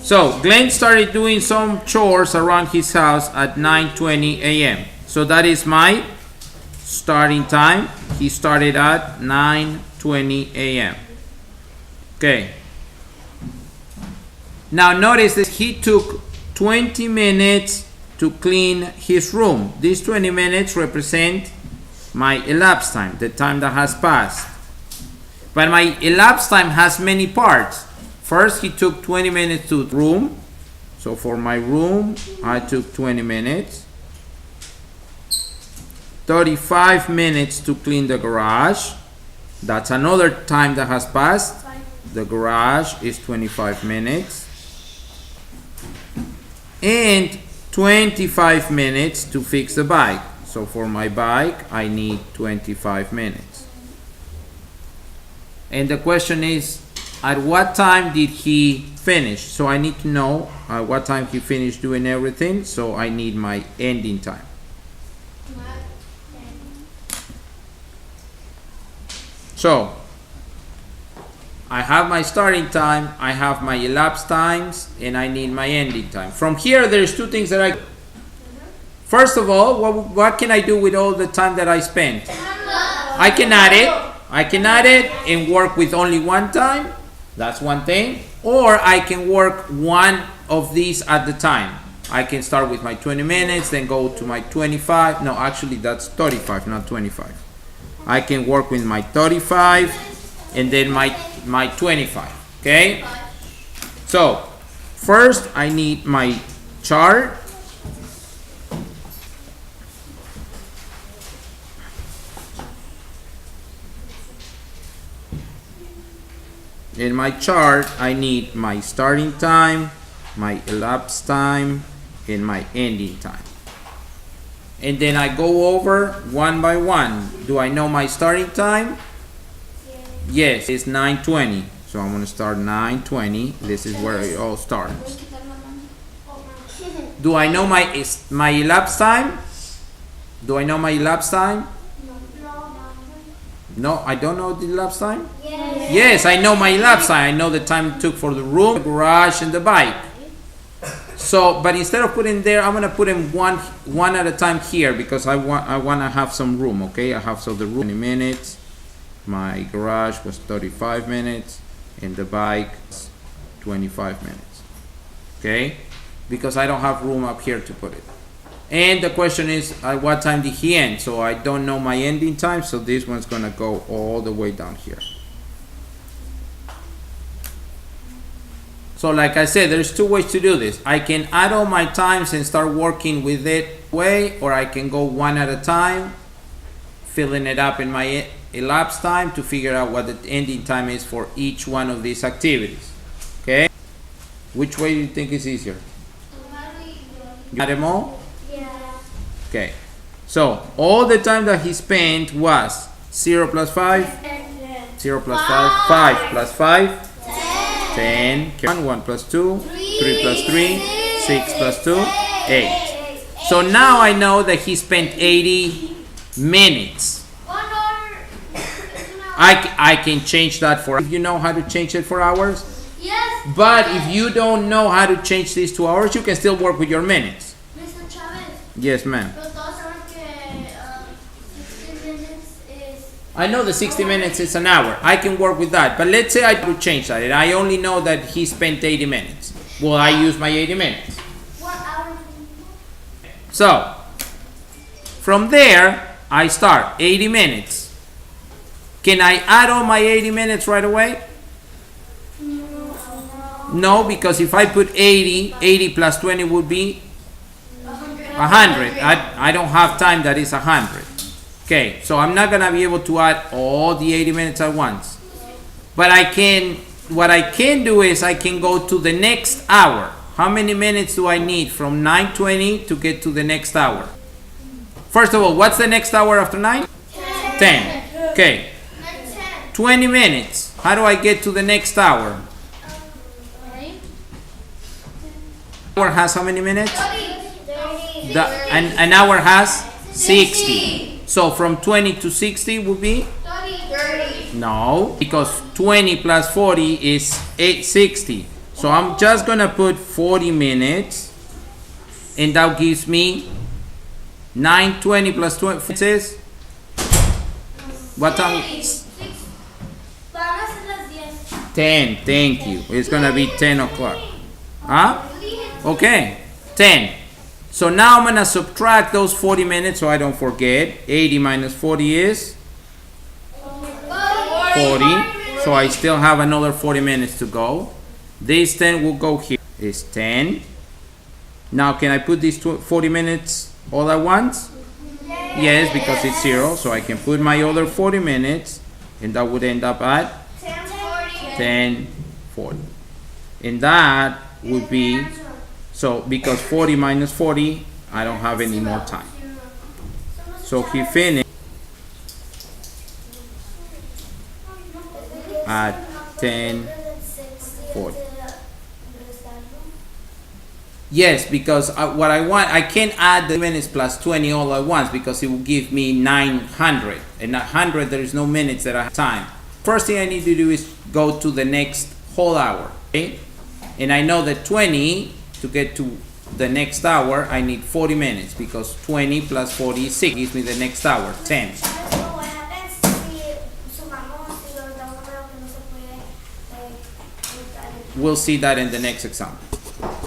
So Glenn started doing some chores around his house at 9:20 a.m. So that is my starting time. He started at 9:20 a.m. Okay. Now notice that he took 20 minutes to clean his room. These 20 minutes represent my elapsed time, the time that has passed. But my elapsed time has many parts. First, he took 20 minutes to room. So for my room, I took 20 minutes. 35 minutes to clean the garage. That's another time that has passed. The garage is 25 minutes. And 25 minutes to fix the bike. So for my bike, I need 25 minutes. And the question is, at what time did he finish? So I need to know at what time he finished doing everything. So I need my ending time. So I have my starting time, I have my elapsed times, and I need my ending time. From here, there's two things that I... First of all, what can I do with all the time that I spent? I can add it. I can add it and work with only one time. That's one thing. Or I can work one of these at the time. I can start with my 20 minutes, then go to my 25. No, actually that's 35, not 25. I can work with my 35 and then my 25. Okay? So, first I need my chart. In my chart, I need my starting time, my elapsed time, and my ending time. And then I go over one by one. Do I know my starting time? Yes, it's 9:20. So I'm going to start 9:20. This is where it all starts. Do I know my elapsed time? Do I know my elapsed time? No, I don't know the elapsed time? Yes, I know my elapsed time. I know the time it took for the room, the garage, and the bike. So, but instead of putting there, I'm gonna put them one at a time here because I want to have some room. Okay, I have so the room 20 minutes. My garage was 35 minutes, and the bike 25 minutes. Okay, because I don't have room up here to put it. And the question is, at what time did he end? So I don't know my ending time, so this one's gonna go all the way down here. So like I said, there's two ways to do this. I can add all my times and start working with it way, or I can go one at a time, filling it up in my elapsed time to figure out what the ending time is for each one of these activities. Okay? Which way do you think is easier? You add them all? Okay, so all the time that he spent was 0 plus 5, 0 plus 5, 5 plus 5, 10, 1 plus 2, 3 plus 3, 6 plus 2, 8. So now I know that he spent 80 minutes. I can change that for, if you know how to change it for hours. Yes. But if you don't know how to change these to hours, you can still work with your minutes. Yes, ma'am. I know the 60 minutes is an hour. I can work with that. But let's say I would change that and I only know that he spent 80 minutes. Well, I use my 80 minutes. What hour? So, from there, I start 80 minutes. Can I add all my 80 minutes right away? No, because if I put 80 plus 20 would be 100. I don't have time that is 100. Okay, so I'm not gonna be able to add all the 80 minutes at once. But what I can do is I can go to the next hour. How many minutes do I need from 9:20 to get to the next hour? First of all, what's the next hour after 9? 10. Okay. 20 minutes. How do I get to the next hour? Hour has how many minutes? An hour has 60. So from 20 to 60 would be? 30. No, because 20 plus 40 is 60. So I'm just gonna put 40 minutes, and that gives me 9:20 plus 20 is what time? 10. Thank you. It's gonna be 10 o'clock. Huh? Okay. 10. So now I'm gonna subtract those 40 minutes so I don't forget. 80 minus 40 is 40. So I still have another 40 minutes to go. This 10 will go here. It's 10. Now can I put these 40 minutes all at once? Yes, because it's 0. So I can put my other 40 minutes, and that would end up at 10:40. And that would be, so because 40 minus 40, I don't have any more time. So he finished at 10:40. Yes, because what I want, I can't add the minutes plus 20 all at once because it will give me 900. And 100, there is no minutes that I have time. First thing I need to do is go to the next whole hour. Okay? And I know that 20, to get to the next hour, I need 40 minutes because 20 plus 46 gives me the next hour, 10. We'll see that in the next example.